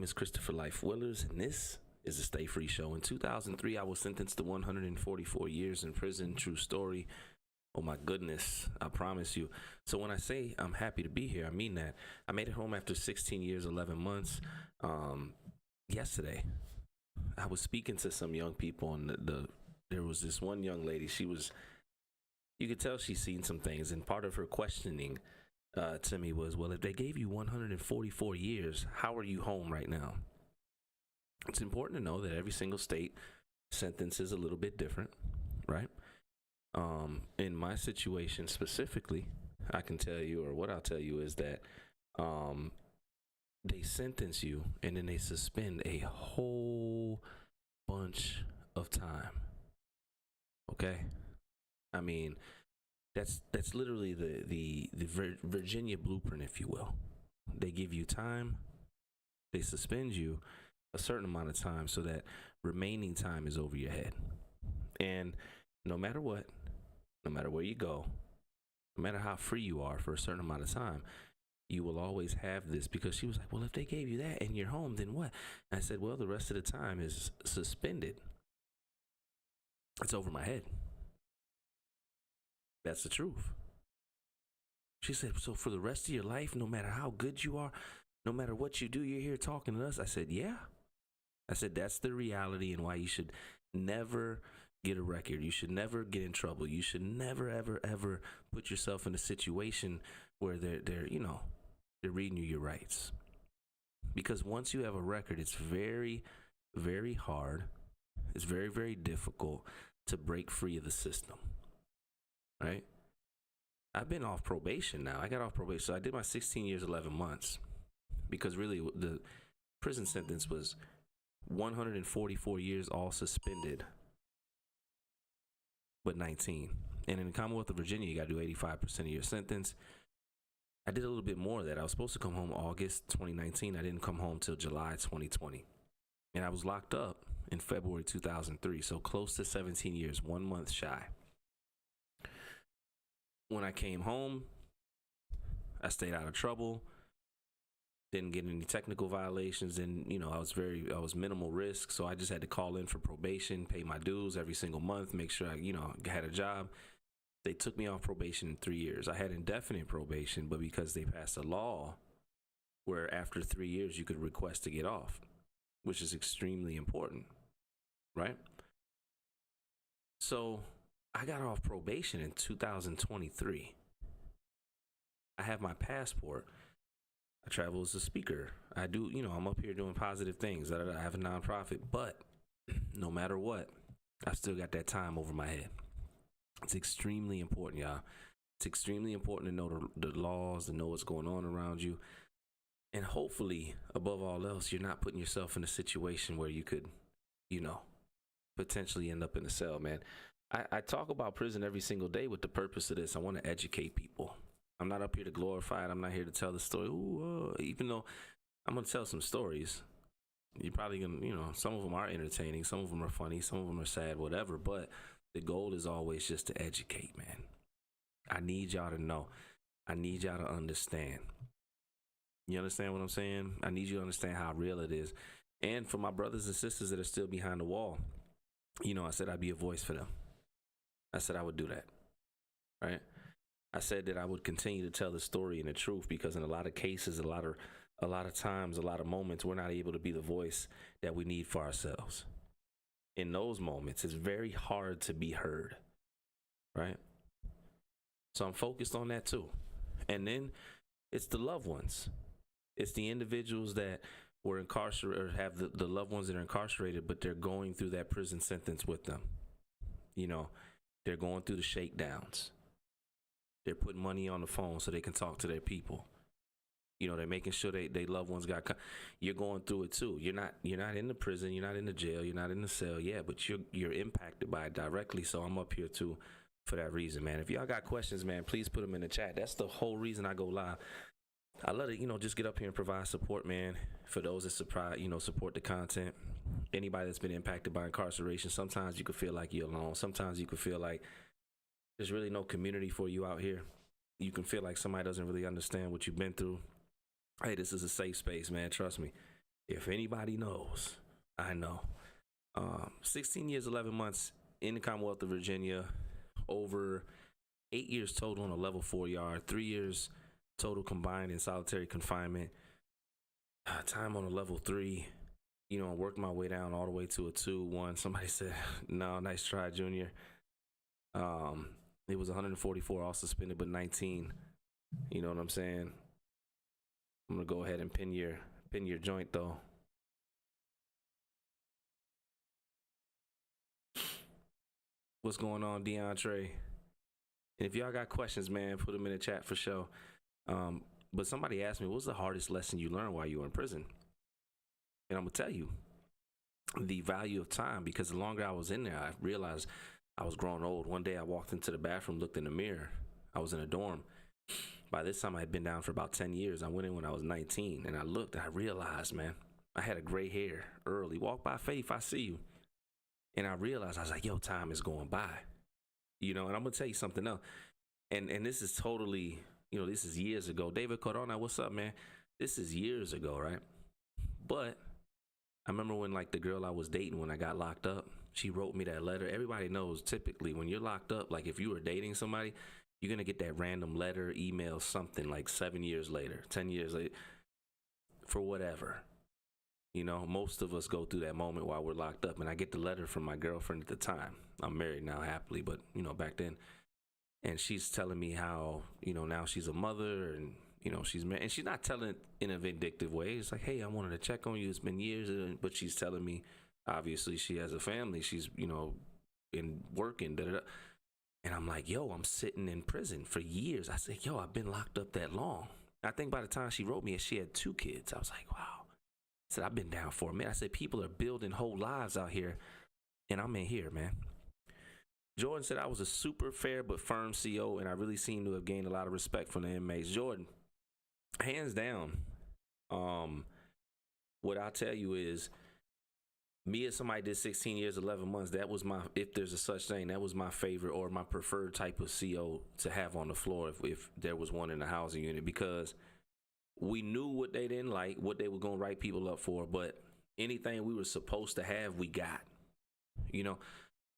is Christopher Life Willers, and this is the Stay Free Show. In 2003, I was sentenced to 144 years in prison. True story. Oh my goodness, I promise you. So when I say I'm happy to be here, I mean that. I made it home after 16 years, 11 months. Yesterday, I was speaking to some young people, and there was this one young lady. You could tell she's seen some things, and part of her questioning to me was, well, if they gave you 144 years, how are you home right now? It's important to know that every single state sentence is a little bit different, right? In my situation specifically, I can tell you, or what I'll tell you is that they sentence you and then they suspend a whole bunch of time. Okay? I mean, that's literally the Virginia blueprint, if you will. They give you time, they suspend you a certain amount of time so that remaining time is over your head. And no matter what, no matter where you go, no matter how free you are for a certain amount of time, you will always have this. Because she was like, well, if they gave you that and you're home, then what? And I said, well, the rest of the time is suspended. It's over my head. That's the truth. She said, so for the rest of your life, no matter how good you are, no matter what you do, you're here talking to us? I said, yeah. I said, that's the reality, and why you should never get a record. You should never get in trouble. You should never, ever, ever put yourself in a situation where they're reading you your rights. Because once you have a record, it's very, very hard. It's very, very difficult to break free of the system. Right? I've been off probation now. I got off probation. So I did my 16 years, 11 months. Because really, the prison sentence was 144 years, all suspended, but 19. And in the Commonwealth of Virginia, you got to do 85% of your sentence. I did a little bit more of that. I was supposed to come home August 2019. I didn't come home till July 2020. And I was locked up in February 2003. So close to 17 years, 1 month shy. When I came home, I stayed out of trouble. Didn't get any technical violations, and I was minimal risk, so I just had to call in for probation, pay my dues every single month, make sure I had a job. They took me off probation in 3 years. I had indefinite probation, but because they passed a law where after 3 years you could request to get off, which is extremely important, right? So I got off probation in 2023. I have my passport. I travel as a speaker. I do, I'm up here doing positive things. I have a nonprofit, but no matter what, I still got that time over my head. It's extremely important, y'all. It's extremely important to know the laws, to know what's going on around you. And hopefully, above all else, you're not putting yourself in a situation where you could, potentially end up in a cell, man. I talk about prison every single day with the purpose of this. I want to educate people. I'm not up here to glorify it. I'm not here to tell the story. Even though I'm going to tell some stories. You're probably going to, some of them are entertaining. Some of them are funny. Some of them are sad, whatever. But the goal is always just to educate, man. I need y'all to know. I need y'all to understand. You understand what I'm saying? I need you to understand how real it is. And for my brothers and sisters that are still behind the wall, I said I'd be a voice for them. I said I would do that, right? I said that I would continue to tell the story and the truth, because in a lot of cases, a lot of times, a lot of moments, we're not able to be the voice that we need for ourselves. In those moments, it's very hard to be heard, right? So I'm focused on that too. And then it's the loved ones. It's the individuals that were incarcerated, or have the loved ones that are incarcerated, but they're going through that prison sentence with them. They're going through the shakedowns. They're putting money on the phone so they can talk to their people. They're making sure they loved ones got. You're going through it too. You're not in the prison. You're not in the jail. You're not in the cell. Yeah, but you're impacted by it directly. So I'm up here too for that reason, man. If y'all got questions, man, please put them in the chat. That's the whole reason I go live. I love it, just get up here and provide support, man. For those that support the content. Anybody that's been impacted by incarceration, sometimes you could feel like you're alone. Sometimes you could feel like there's really no community for you out here. You can feel like somebody doesn't really understand what you've been through. Hey, this is a safe space, man. Trust me. If anybody knows, I know. 16 years, 11 months in the Commonwealth of Virginia, over 8 years total on a level 4 yard, 3 years total combined in solitary confinement, time on a level 3. I worked my way down all the way to a 2-1. Somebody said, no, nice try, Junior. It was 144, all suspended, but 19. You know what I'm saying? I'm gonna go ahead and pin your joint though. What's going on, DeAndre? And if y'all got questions, man, put them in the chat for sure. But somebody asked me, what's the hardest lesson you learned while you were in prison? And I'm gonna tell you, the value of time, because the longer I was in there, I realized I was growing old. One day I walked into the bathroom, looked in the mirror. I was in a dorm. By this time I had been down for about 10 years. I went in when I was 19 and I looked and I realized, man, I had a gray hair early. Walk by faith, I see you. And I realized, I was like, yo, time is going by. And I'm gonna tell you something else. And this is totally, this is years ago. David Corona, what's up, man? This is years ago, right? But I remember when, like, the girl I was dating when I got locked up, she wrote me that letter. Everybody knows typically when you're locked up, like if you were dating somebody, you're going to get that random letter, email, something like 7 years later, 10 years later, for whatever. Most of us go through that moment while we're locked up. And I get the letter from my girlfriend at the time. I'm married now happily, but, back then. And she's telling me how, now she's a mother and, she's married. And she's not telling it in a vindictive way. It's like, hey, I wanted to check on you. It's been years. But she's telling me, obviously, she has a family. She's, in working. Da, da, da. And I'm like, yo, I'm sitting in prison for years. I said, yo, I've been locked up that long. I think by the time she wrote me, she had 2 kids. I was like, wow. I said, I've been down for a minute. I said, people are building whole lives out here. And I'm in here, man. Jordan said, I was a super fair but firm CO, and I really seem to have gained a lot of respect from the inmates. Jordan, hands down, what I'll tell you is, me as somebody did 16 years, 11 months, that was my, if there's a such thing, that was my favorite or my preferred type of CO to have on the floor if there was one in the housing unit, because we knew what they didn't like, what they were going to write people up for, but anything we were supposed to have, we got,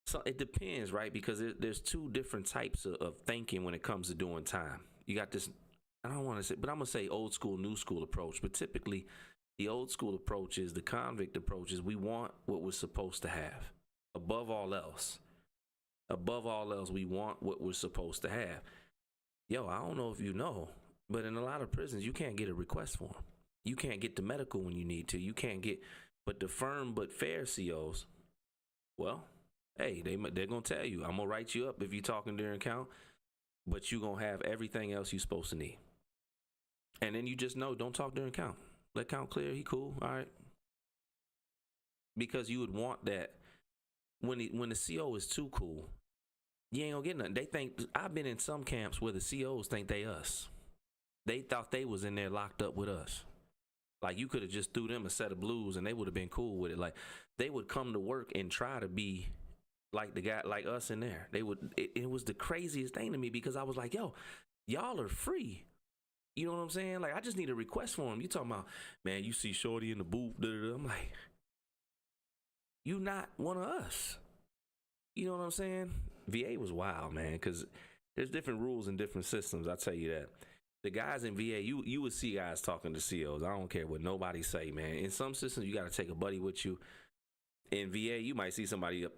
So it depends, right? Because there's 2 different types of thinking when it comes to doing time. You got this, I don't want to say, but I'm going to say old school, new school approach. But typically, the old school approach is the convict approach is we want what we're supposed to have. Above all else, we want what we're supposed to have. Yo, I don't know if you know, but in a lot of prisons, you can't get a request form. You can't get the medical when you need to. You can't get, but the firm but fair COs, well, hey, they're going to tell you, I'm going to write you up if you're talking during count, but you're going to have everything else you're supposed to need. And then you just know, don't talk during count. Let count clear. He cool. All right. Because you would want that when the CO is too cool, you ain't going to get nothing. They think, I've been in some camps where the COs think they us. They thought they was in there locked up with us. Like you could have just threw them a set of blues and they would have been cool with it. Like they would come to work and try to be like the guy, like us in there. They would, it was the craziest thing to me because I was like, yo, y'all are free. You know what I'm saying? Like, I just need a request form. You talking about, man, you see Shorty in the booth. Da, da, da. I'm like, you not one of us. You know what I'm saying? VA was wild, man, because there's different rules and different systems. I'll tell you that. The guys in VA, you would see guys talking to COs. I don't care what nobody say, man. In some systems, you got to take a buddy with you. In VA, you might see somebody up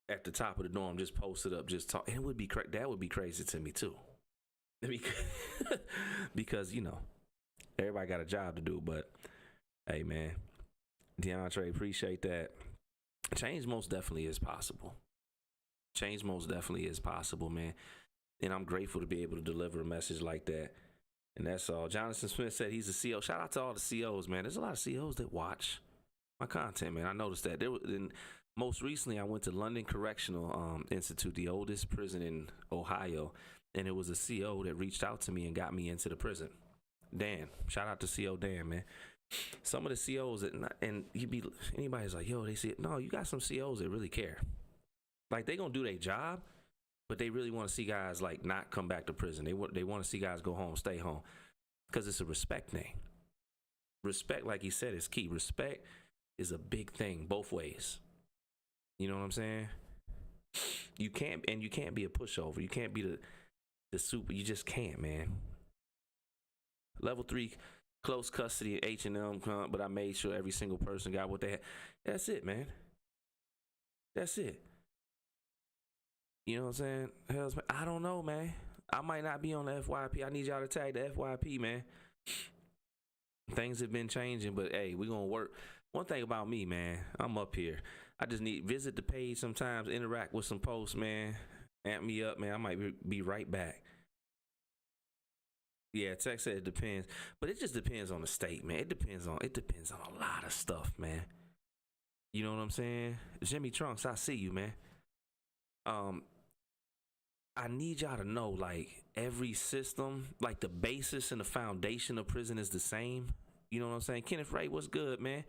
at the top of the dorm just posted up, just talk. And it would be that would be crazy to me too. Because, everybody got a job to do, but hey, man, DeAndre, appreciate that. Change most definitely is possible. Change most definitely is possible, man. And I'm grateful to be able to deliver a message like that. And that's all. Jonathan Smith said he's a CO. Shout out to all the COs, man. There's a lot of COs that watch my content, man. I noticed that. Most recently, I went to London Correctional Institute, the oldest prison in Ohio. And it was a CO that reached out to me and got me into the prison. Dan, shout out to CO Dan, man. Some of the COs that, and anybody's like, yo, they see it. No, you got some COs that really care. Like they gonna do their job, but they really want to see guys like not come back to prison. They want to see guys go home, stay home, because it's a respect thing. Respect, like he said, is key. Respect is a big thing both ways. You know what I'm saying? You can't be a pushover. You can't be the super. You just can't, man. Level 3 close custody at H&M, but I made sure every single person got what they had. That's it, man. That's it. You know what I'm saying? I don't know, man. I might not be on the FYP. I need y'all to tag the FYP, man. Things have been changing, but hey, we're gonna work. One thing about me, man, I'm up here. I just need visit the page sometimes, interact with some posts, man. Amp me up, man. I might be right back. Yeah, Tech said it depends, but it just depends on the state, man. It depends on a lot of stuff, man. You know what I'm saying? Jimmy Trunks, I see you, man. I need y'all to know, like, every system, like the basis and the foundation of prison is the same. You know what I'm saying? Kenneth Ray, what's good, man?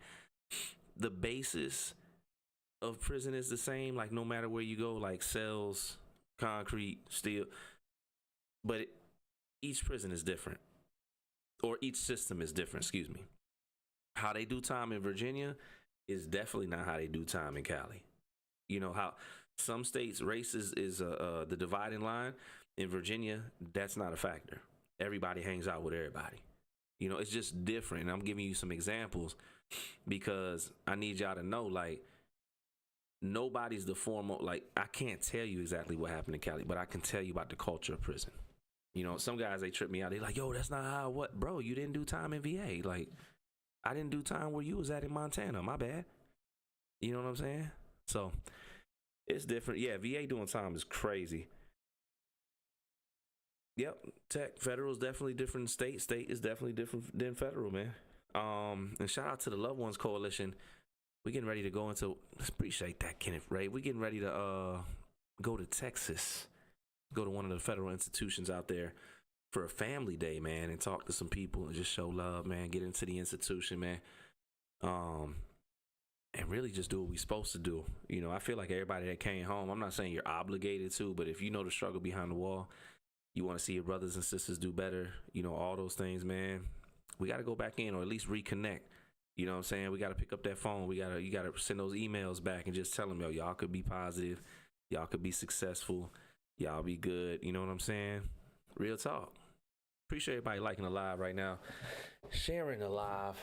The basis of prison is the same, like no matter where you go, like cells, concrete, steel. But each prison is different, or each system is different, excuse me. How they do time in Virginia is definitely not how they do time in Cali. You know how some states race is the dividing line. In Virginia, that's not a factor. Everybody hangs out with everybody. You know, it's just different. And I'm giving you some examples because I need y'all to know, like, nobody's the formal. Like, I can't tell you exactly what happened in Cali, but I can tell you about the culture of prison. You know, some guys, they trip me out. They like, yo, that's not how, what? Bro, you didn't do time in VA. Like, I didn't do time where you was at in Montana. My bad. You know what I'm saying? So, it's different. Yeah, VA doing time is crazy. Yep, tech, federal is definitely different than state. State is definitely different than federal, man. And shout out to the Loved Ones Coalition. We're getting ready to go into, appreciate that, Kenneth Ray. We're getting ready to go to Texas, go to one of the federal institutions out there for a family day, man, and talk to some people and just show love, man. Get into the institution, man. And really just do what we're supposed to do. You know, I feel like everybody that came home, I'm not saying you're obligated to, but if you know the struggle behind the wall, you want to see your brothers and sisters do better, you know, all those things, man, we got to go back in or at least reconnect. You know what I'm saying? We got to pick up that phone. You got to send those emails back and just tell them, yo, y'all could be positive. Y'all could be successful. Y'all be good. You know what I'm saying? Real talk. Appreciate everybody liking the live right now. Sharing the live.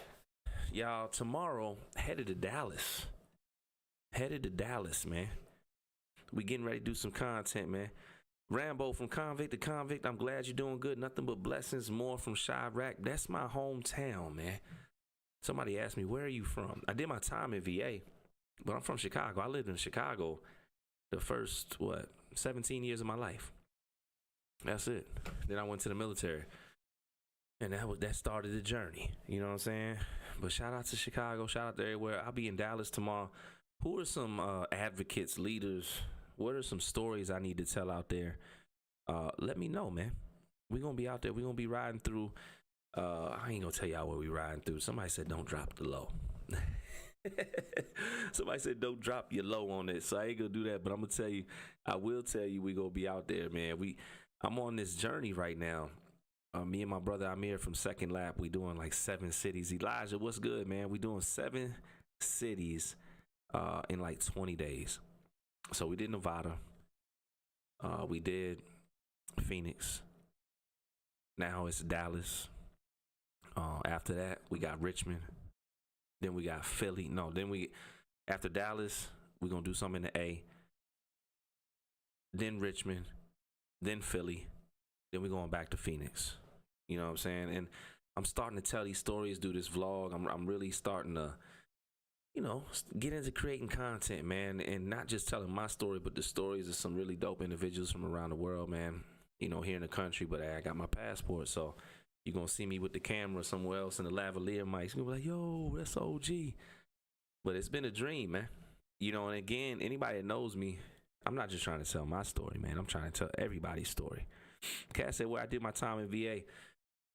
Y'all, tomorrow, headed to Dallas. Headed to Dallas, man. We getting ready to do some content, man. Rambo, from convict to convict, I'm glad you're doing good. Nothing but blessings, more from Chirac. That's my hometown, man. Somebody asked me, where are you from? I did my time in VA, but I'm from Chicago. I lived in Chicago the first, 17 years of my life. That's it. Then I went to the military. And that started the journey. You know what I'm saying? But shout out to Chicago. Shout out to everywhere. I'll be in Dallas tomorrow. Who are some advocates, leaders? What are some stories I need to tell out there? Let me know, man. We're going to be out there. We're going to be riding through. I ain't going to tell y'all what we riding through. Somebody said don't drop the low. Somebody said don't drop your low on it. So I ain't going to do that. But I'm going to tell you, I will tell you we going to be out there, man. I'm on this journey right now. Me and my brother Amir from Second Lap, we doing like 7 cities. Elijah, what's good, man? We doing 7 cities in like 20 days. So we did Nevada. We did Phoenix. Now it's Dallas. After that, we got Richmond. Then we got Philly. After Dallas, we're going to do something in the A. Then Richmond. Then Philly. Then we're going back to Phoenix. You know what I'm saying? And I'm starting to tell these stories, do this vlog. I'm really starting to, you know, get into creating content, man. And not just telling my story, but the stories of some really dope individuals from around the world, man. You know, here in the country, but I got my passport. So you're going to see me with the camera somewhere else in the lavalier mics. You're going to be like, yo, that's OG. But it's been a dream, man. You know, and again, anybody that knows me, I'm not just trying to tell my story, man. I'm trying to tell everybody's story. Cass said, where I did my time in VA.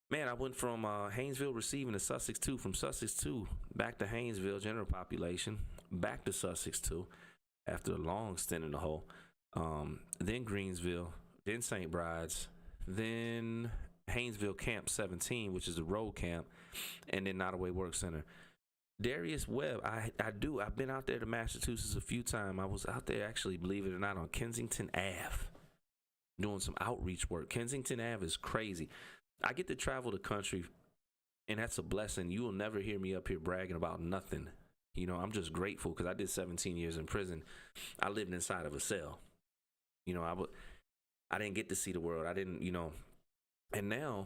Man, I went from Haynesville receiving to Sussex 2, from Sussex 2 back to Haynesville, general population, back to Sussex 2 after a long stint in the hole. Then Greensville, then St. Bride's, then Haynesville Camp 17, which is the road camp, and then Nottoway Work Center. Darius Webb, I've been out there to Massachusetts a few times. I was out there actually, believe it or not, on Kensington Ave doing some outreach work. Kensington Ave is crazy. I get to travel the country, and that's a blessing. You will never hear me up here bragging about nothing. You know, I'm just grateful because I did 17 years in prison. I lived inside of a cell. You know, I didn't get to see the world. I didn't, you know, and now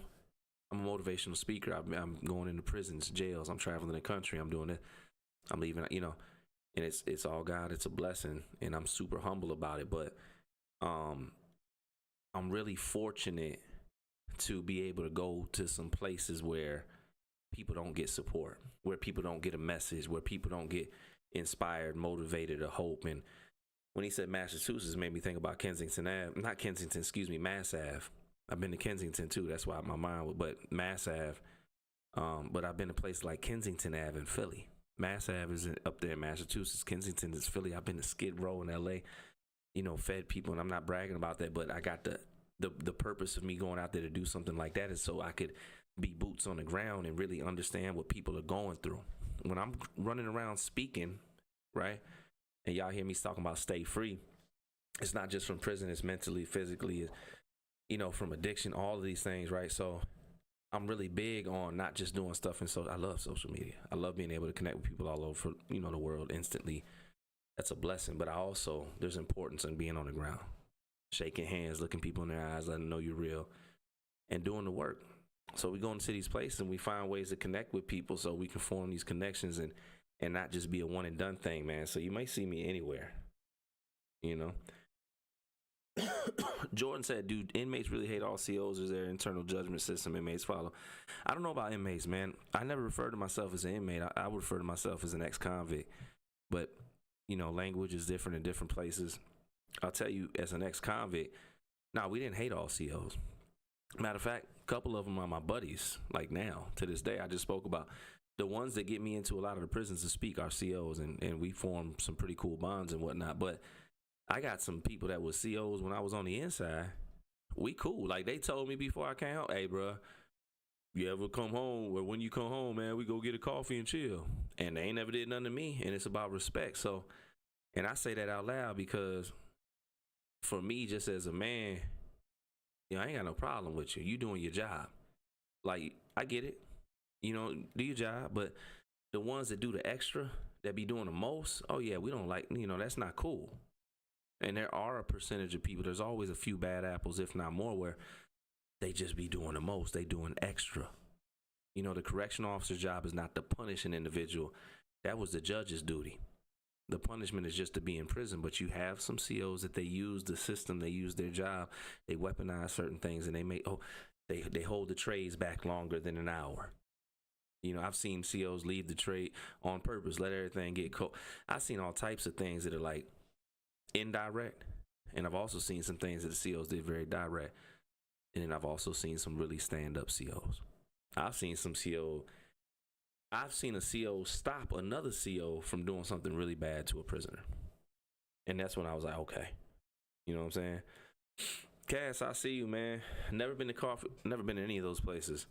I'm a motivational speaker. I'm going into prisons, jails. I'm traveling the country. I'm doing it. I'm leaving, you know, and it's all God. It's a blessing, and I'm super humble about it. But I'm really fortunate to be able to go to some places where people don't get support, where people don't get a message, where people don't get inspired, motivated, or hope. And when he said Massachusetts, it made me think about Kensington Ave. Not Kensington, excuse me, Mass Ave. I've been to Kensington too. That's why my mind was, but Mass Ave. But I've been to places like Kensington Ave in Philly. Mass Ave is up there in Massachusetts. Kensington is Philly. I've been to Skid Row in LA, you know, fed people, and I'm not bragging about that, but I got the purpose of me going out there to do something like that is so I could be boots on the ground and really understand what people are going through. When I'm running around speaking, right, and y'all hear me talking about stay free, it's not just from prison, it's mentally, physically, you know, from addiction, all of these things, right? So I'm really big on not just doing stuff, and so I love social media. I love being able to connect with people all over, you know, the world instantly. That's a blessing, but there's importance in being on the ground, shaking hands, looking people in their eyes, letting them know you're real, and doing the work. So we go into these places and we find ways to connect with people so we can form these connections and not just be a one and done thing, man. So you might see me anywhere, you know. Jordan said, do inmates really hate all COs? Is there internal judgment system inmates follow? I don't know about inmates, man. I never refer to myself as an inmate. I would refer to myself as an ex-convict. But, you know, language is different in different places. I'll tell you, as an ex-convict, we didn't hate all COs. Matter of fact, a couple of them are my buddies, like now, to this day. I just spoke about the ones that get me into a lot of the prisons to speak are COs, and we form some pretty cool bonds and whatnot. But I got some people that were COs when I was on the inside. We cool. Like, they told me before I came out, hey, bro, you ever come home, or when you come home, man, we go get a coffee and chill. And they ain't never did nothing to me, and it's about respect. So, and I say that out loud because for me, just as a man, you know, I ain't got no problem with you. You doing your job. Like, I get it. You know, do your job. But the ones that do the extra, that be doing the most, oh, yeah, we don't like, you know, that's not cool. And there are a percentage of people, there's always a few bad apples, if not more, where they just be doing the most. They doing extra. You know, the correctional officer's job is not to punish an individual. That was the judge's duty. The punishment is just to be in prison, but you have some COs that they use the system, they use their job, they weaponize certain things, and they hold the trays back longer than an hour. You know, I've seen COs leave the tray on purpose, let everything get cold. I've seen all types of things that are like indirect, and I've also seen some things that the COs did very direct, and then I've also seen some really stand-up COs. I've seen a CO stop another CO from doing something really bad to a prisoner. And that's when I was like, okay. You know what I'm saying? Cass, I see you, man. Never been to any of those places.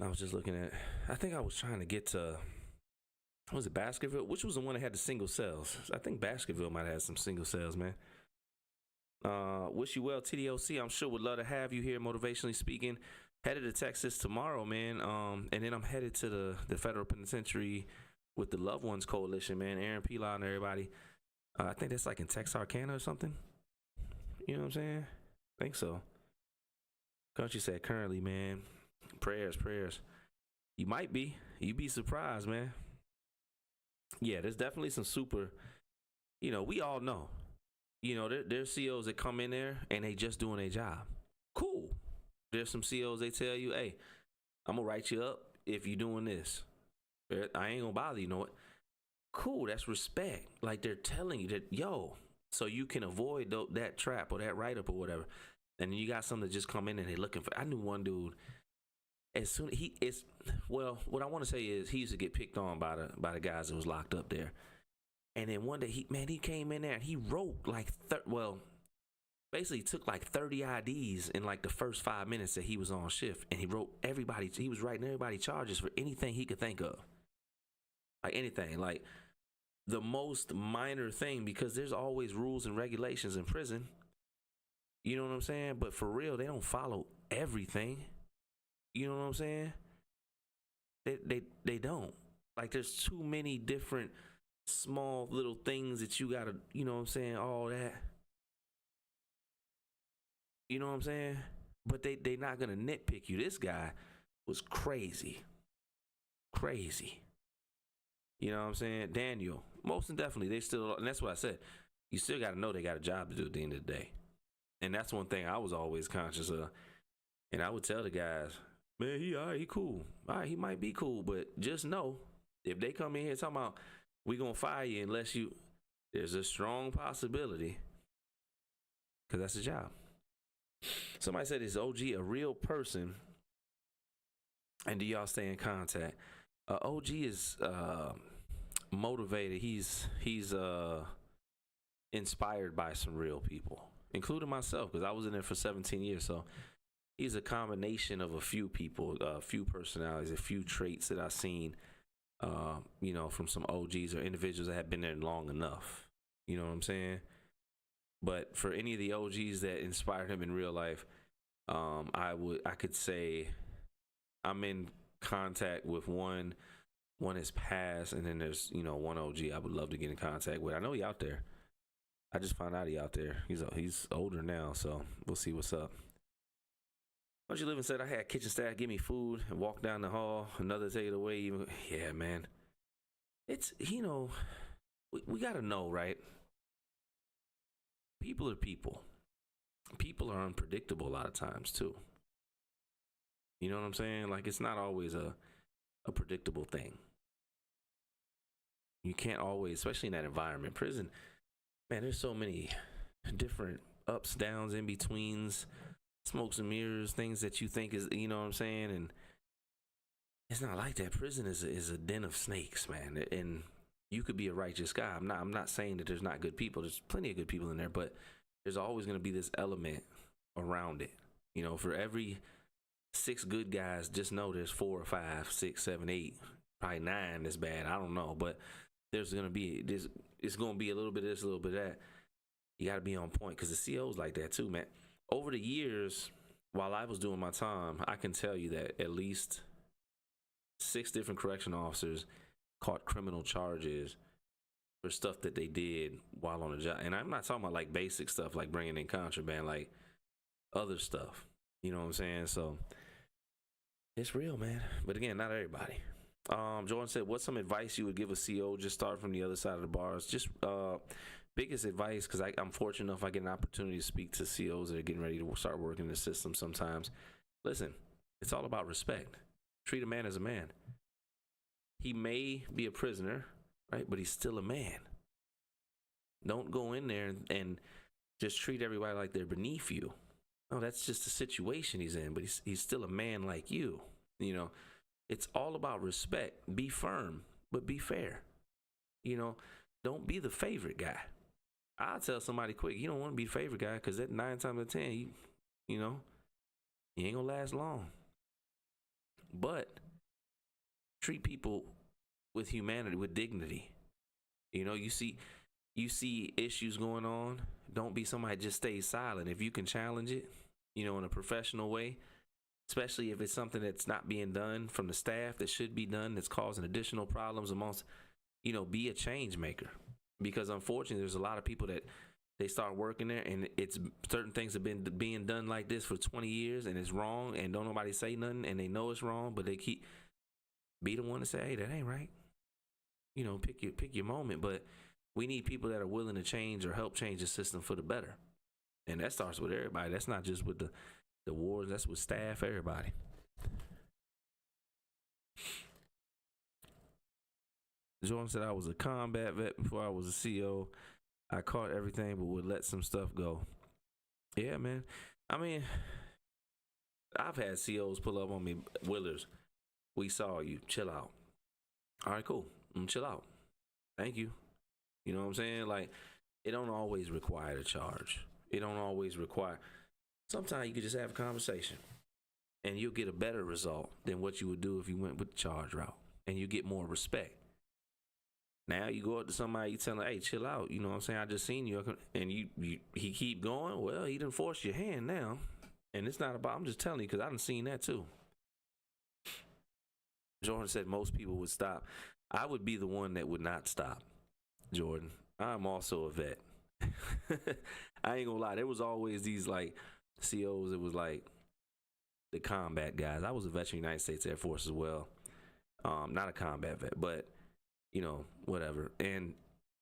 I was just looking at, I think I was trying to get to, was it Baskerville? Which was the one that had the single cells? I think Baskerville might have had some single cells, man. Wish you well, TDOC. I'm sure would love to have you here, motivationally speaking. Headed to Texas tomorrow, man. And then I'm headed to the federal penitentiary with the Loved Ones Coalition, man. Aaron Pilon and everybody. I think that's like in Texarkana or something. You know what I'm saying? I think so. Country said currently, man. Prayers. You might be. You'd be surprised, man. Yeah, there's definitely some super, you know, we all know. You know, there's COs that come in there and they just doing their job. Cool. There's some COs, they tell you, hey, I'm going to write you up if you're doing this. I ain't going to bother you, know it. Cool, that's respect. Like, they're telling you that, yo, so you can avoid that trap or that write-up or whatever. And then you got some that just come in and they looking for, I knew one dude, as soon what I want to say is he used to get picked on by the guys that was locked up there. And then one day, he came in there and he wrote like, Basically took like 30 IDs in like the first 5 minutes that he was on shift, and he wrote everybody. He was writing everybody charges for anything he could think of, like anything, like the most minor thing, because there's always rules and regulations in prison. You know what I'm saying? But for real, they don't follow everything. You know what I'm saying? They don't. Like there's too many different small little things that you gotta, you know what I'm saying, all that. You know what I'm saying? But they not gonna nitpick you. This guy was crazy. Crazy. You know what I'm saying? Daniel, most definitely, they still, and that's what I said. You still gotta know they got a job to do at the end of the day. And that's one thing I was always conscious of. And I would tell the guys, man, he all right, he cool. All right, he might be cool, but just know if they come in here talking about we gonna fire you unless you, there's a strong possibility, because that's the job. Somebody said, is OG a real person? And do y'all stay in contact? OG is motivated. He's inspired by some real people, including myself, because I was in there for 17 years. So he's a combination of a few people, a few personalities, a few traits that I've seen, you know, from some OGs or individuals that have been there long enough. You know what I'm saying? But for any of the OGs that inspired him in real life, I could say I'm in contact with one. One is passed, and then there's, you know, one OG I would love to get in contact with. I know he out there. I just found out he out there. He's older now, so we'll see what's up. Once you live and said, I had kitchen staff give me food and walk down the hall. Another take it away. Even, yeah, man. It's, you know, we got to know, right? People are people. People are unpredictable a lot of times, too. You know what I'm saying? Like, it's not always a predictable thing. You can't always, especially in that environment. Prison, man, there's so many different ups, downs, in betweens, smokes and mirrors, things that you think is, you know what I'm saying? And it's not like that. Prison is a den of snakes, man. And you could be a righteous guy. I'm not saying that there's not good people. There's plenty of good people in there, but there's always going to be this element around it. You know, for every 6 good guys, just know there's 4 or 5, 6, 7, 8, probably 9 that's bad. I don't know, but there's going to be this. It's going to be a little bit of this, a little bit of that. You got to be on point, because the CO's like that too, man. Over the years, while I was doing my time, I can tell you that at least 6 different correctional officers caught criminal charges for stuff that they did while on the job. And I'm not talking about like basic stuff like bringing in contraband, like other stuff. You know what I'm saying? So it's real, man. But again, not everybody. Jordan said, what's some advice you would give a CO just start from the other side of the bars? Just biggest advice, because I'm fortunate enough I get an opportunity to speak to COs that are getting ready to start working in the system sometimes. Listen, it's all about respect. Treat a man as a man. He may be a prisoner, right? But he's still a man. Don't go in there and just treat everybody like they're beneath you. No, that's just the situation he's in, but he's still a man like you. You know, it's all about respect. Be firm, but be fair. You know, don't be the favorite guy. I'll tell somebody quick, you don't want to be the favorite guy, because that 9 times out of 10, you know, you ain't gonna last long. But treat people with humanity, with dignity. You know, you see issues going on. Don't be somebody just stays silent. If you can challenge it, you know, in a professional way, especially if it's something that's not being done from the staff that should be done, that's causing additional problems amongst, you know, be a change maker. Because unfortunately, there's a lot of people that they start working there, and it's certain things have been being done like this for 20 years, and it's wrong, and don't nobody say nothing, and they know it's wrong, but they keep be the one to say, hey, that ain't right. You know, pick your moment. But we need people that are willing to change or help change the system for the better. And that starts with everybody. That's not just with the wards. That's with staff, everybody. Jordan said, I was a combat vet before I was a CO. I caught everything, but would let some stuff go. Yeah, man. I mean, I've had COs pull up on me, Willers. We saw you. Chill out. All right, cool. Chill out. Thank you. You know what I'm saying? Like, it don't always require a charge. It don't always require. Sometimes you can just have a conversation, and you'll get a better result than what you would do if you went with the charge route, and you get more respect. Now you go up to somebody, you tell them, "Hey, chill out." You know what I'm saying? I just seen you, and he keep going. Well, he didn't force your hand now, and it's not about. I'm just telling you because I done seen that too. Jordan said most people would stop. I would be the one that would not stop. Jordan, I'm also a vet. I ain't gonna lie. There was always these like COs. It was like the combat guys. I was a veteran of the United States Air Force as well. Not a combat vet, but you know, whatever. And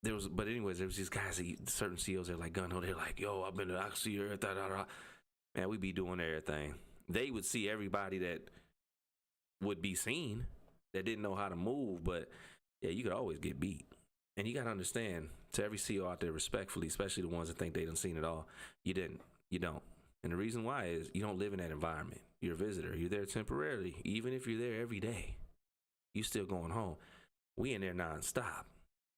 there was, but anyways, there was these guys, certain COs, they're like, Gunho, they're like, yo, I've been to Oxy, man, we be doing everything. They would see everybody that would be seen that didn't know how to move, but yeah, you could always get beat. And you got to understand, to every CO out there, respectfully, especially the ones that think they done seen it all, you didn't. You don't. And the reason why is you don't live in that environment. You're a visitor. You're there temporarily. Even if you're there every day, you still going home. We in there nonstop.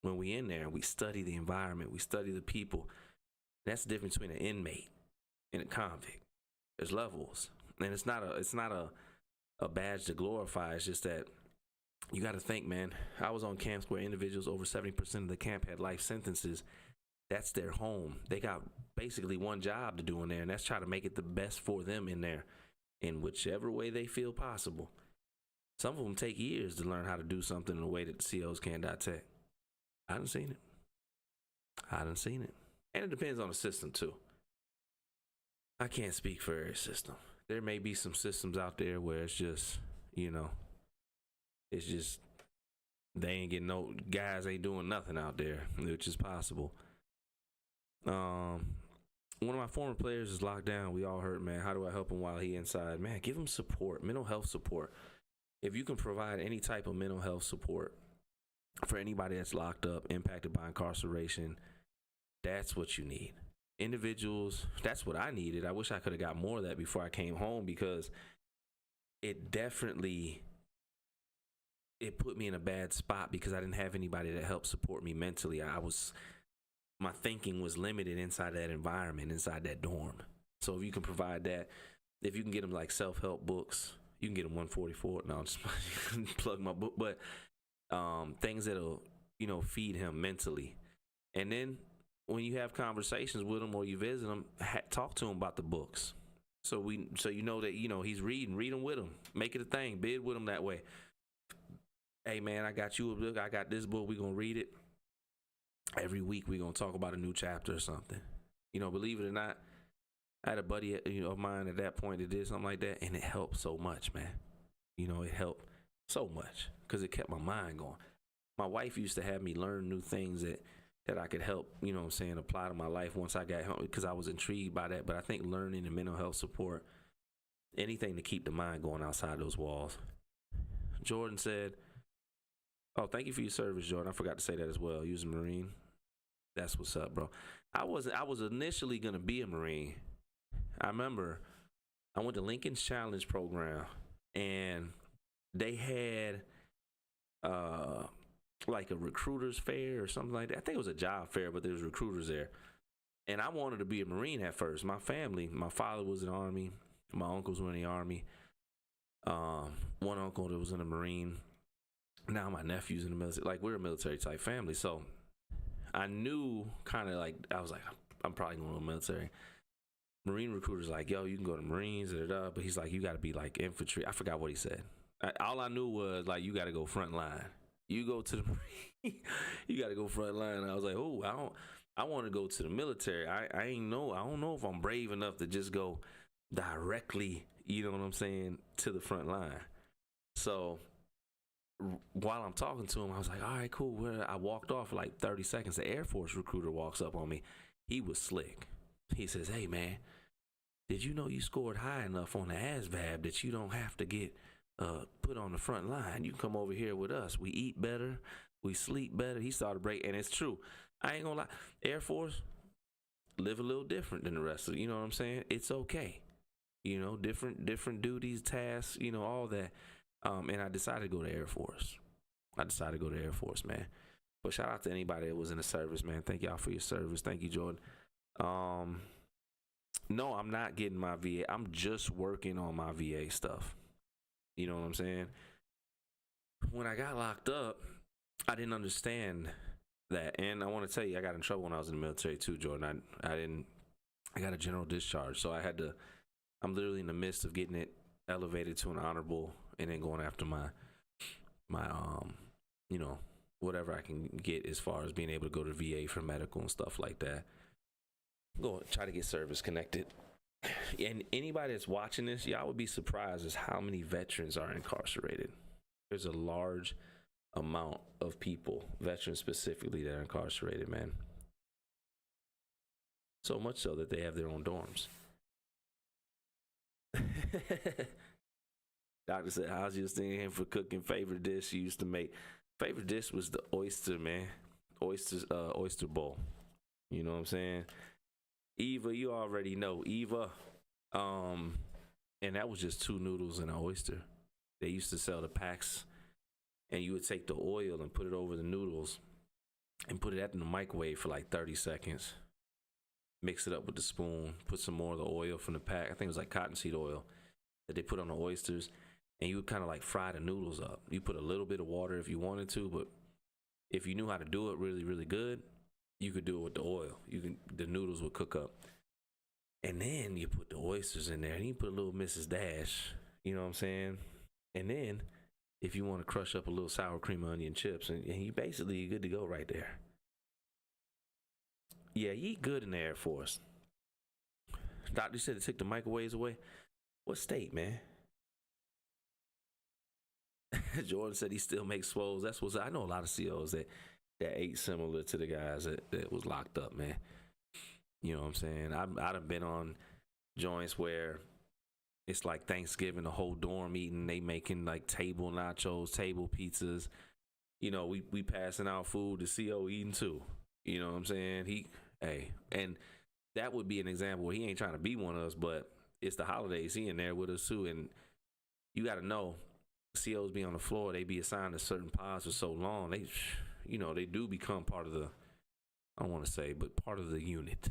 When we in there, we study the environment. We study the people. That's the difference between an inmate and a convict. There's levels. And it's not a badge to glorify. It's just that you got to think, man. I was on camps where individuals, over 70% of the camp had life sentences. That's their home. They got basically one job to do in there, and that's try to make it the best for them in there in whichever way they feel possible. Some of them take years to learn how to do something in a way that the COs can't detect. I done seen it. And it depends on the system, too. I can't speak for every system. There may be some systems out there where it's just, you know, it's just they ain't getting no, guys ain't doing nothing out there, which is possible. One of my former players is locked down. We all hurt, man. How do I help him while he inside? Man, give him support, mental health support. If you can provide any type of mental health support for anybody that's locked up, impacted by incarceration, that's what you need. Individuals, that's what I needed. I wish I could have got more of that before I came home, because it definitely, it put me in a bad spot because I didn't have anybody that helped support me mentally. My thinking was limited inside that environment, inside that dorm. So if you can provide that, if you can get them like self-help books, you can get them 144. No, just plug my book, but things that'll, you know, feed him mentally. And then when you have conversations with him or you visit him, talk to him about the books. So you know that, you know, he's read them with him. Make it a thing. Bid with him that way. Hey man, I got you a book. I got this book. We're gonna read it. Every week we're gonna talk about a new chapter or something. You know, believe it or not, I had a buddy, you know, of mine at that point that did something like that, and it helped so much, man. You know, it helped so much because it kept my mind going. My wife used to have me learn new things that I could help, you know what I'm saying, apply to my life once I got home, because I was intrigued by that. But I think learning and mental health support, anything to keep the mind going outside those walls. Jordan said, oh, thank you for your service, Jordan. I forgot to say that as well. You was a Marine. That's what's up, bro. I was initially going to be a Marine. I remember I went to Lincoln's Challenge program, and they had like a recruiter's fair or something like that. I think it was a job fair, but there was recruiters there. And I wanted to be a Marine at first. My family, my father was in the Army. My uncles were in the Army. One uncle that was in the Marine. Now my nephew's in the military. Like, we're a military type family. So I knew kind of like, I was like, I'm probably going to the military. Marine recruiter's like, yo, you can go to Marines, but he's like, you got to be like infantry. I forgot what he said. All I knew was like, you got to go front line. You go to the Marine, you got to go front line. And I was like, oh, I want to go to the military. I don't know if I'm brave enough to just go directly, you know what I'm saying, to the front line. So while I'm talking to him, I was like, all right, cool. I walked off for like 30 seconds. The Air Force recruiter walks up on me. He was slick. He says, hey, man, did you know you scored high enough on the ASVAB that you don't have to get put on the front line? You can come over here with us. We eat better. We sleep better. He started breaking, and it's true. I ain't gonna lie. Air Force live a little different than the rest of it. You know what I'm saying? It's okay. You know, different duties, tasks, you know, all that. And I decided to go to Air Force. Man. But shout out to anybody that was in the service, man. Thank y'all for your service. Thank you, Jordan. No, I'm not getting my VA. I'm just working on my VA stuff. You know what I'm saying? When I got locked up, I didn't understand that. And I want to tell you, I got in trouble when I was in the military too, Jordan. I got a general discharge. So I had to, I'm literally in the midst of getting it elevated to an honorable and then going after my you know, whatever I can get as far as being able to go to VA for medical and stuff like that. Go try to get service connected. And anybody that's watching this, y'all would be surprised as how many veterans are incarcerated. There's a large amount of people, veterans specifically, that are incarcerated, man. So much so that they have their own dorms. Doctor said, how's your thing for cooking? Favorite dish you used to make? Favorite dish was the oyster, man. Oyster bowl. You know what I'm saying? Eva, you already know. Eva. And that was just 2 noodles and an oyster. They used to sell the packs, and you would take the oil and put it over the noodles and put it in the microwave for like 30 seconds. Mix it up with the spoon, put some more of the oil from the pack. I think it was like cottonseed oil that they put on the oysters, and you would kind of like fry the noodles up. You put a little bit of water if you wanted to, but if you knew how to do it really, really good, you could do it with the oil. The noodles would cook up. And then you put the oysters in there, and you put a little Mrs. Dash, you know what I'm saying? And then if you want to crush up a little sour cream and onion chips, and you basically you're good to go right there. Yeah, you eat good in the Air Force. Doctor said to take the microwaves away. What state, man? Jordan said he still makes swoles. That's what I know. A lot of COs that ate similar to the guys that was locked up, man. You know what I'm saying? I'd have been on joints where it's like Thanksgiving, the whole dorm eating. They making like table nachos, table pizzas. You know, we passing out food. The CO eating too. You know what I'm saying? And that would be an example where he ain't trying to be one of us, but it's the holidays. He in there with us too, and you got to know, COs be on the floor. They be assigned to certain pods for so long. They do become part of the, I don't want to say, but part of the unit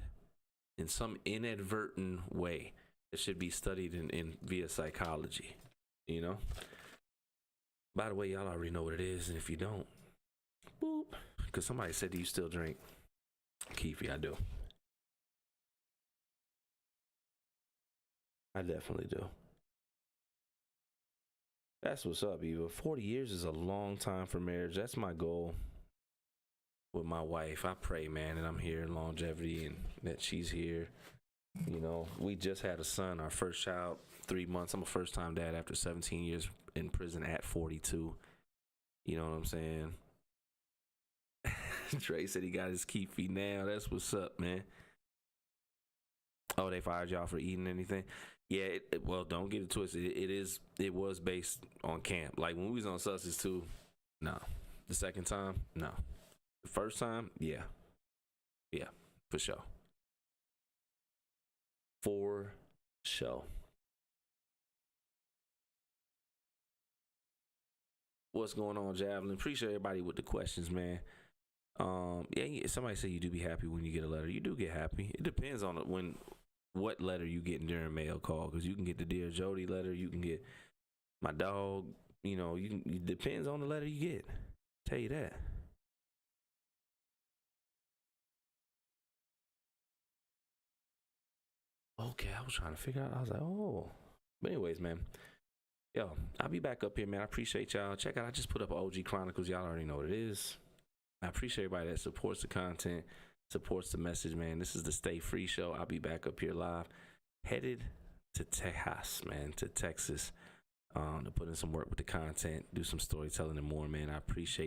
in some inadvertent way. It should be studied in via psychology, you know? By the way, y'all already know what it is, and if you don't, boop. Because somebody said, do you still drink? Keefy, I do. I definitely do. That's what's up, Eva. 40 years is a long time for marriage. That's my goal with my wife. I pray, man, that I'm here in longevity and that she's here. You know, we just had a son, our first child, 3 months. I'm a first-time dad after 17 years in prison at 42. You know what I'm saying? Trey said he got his keepy now. That's what's up, man. Oh, they fired y'all for eating anything? Yeah, well, don't get it twisted. It was based on camp. Like when we was on Sussex too, no. The second time, no. The first time, yeah. Yeah, for sure. For sure. What's going on, Javelin? Appreciate everybody with the questions, man. Yeah, somebody said you do be happy when you get a letter. You do get happy. It depends on what letter you get during mail call, because you can get the Dear Jody letter, you can get my dog, you know, it depends on the letter you get. Tell you that. Okay, I was trying to figure out. I was like, oh. But anyways, man. Yo, I'll be back up here, man. I appreciate y'all. Check out, I just put up OG Chronicles. Y'all already know what it is. I appreciate everybody that supports the content, supports the message, man. This is the Stay Free Show. I'll be back up here live. Headed to Texas, man, to Texas, to put in some work with the content, do some storytelling and more, man. I appreciate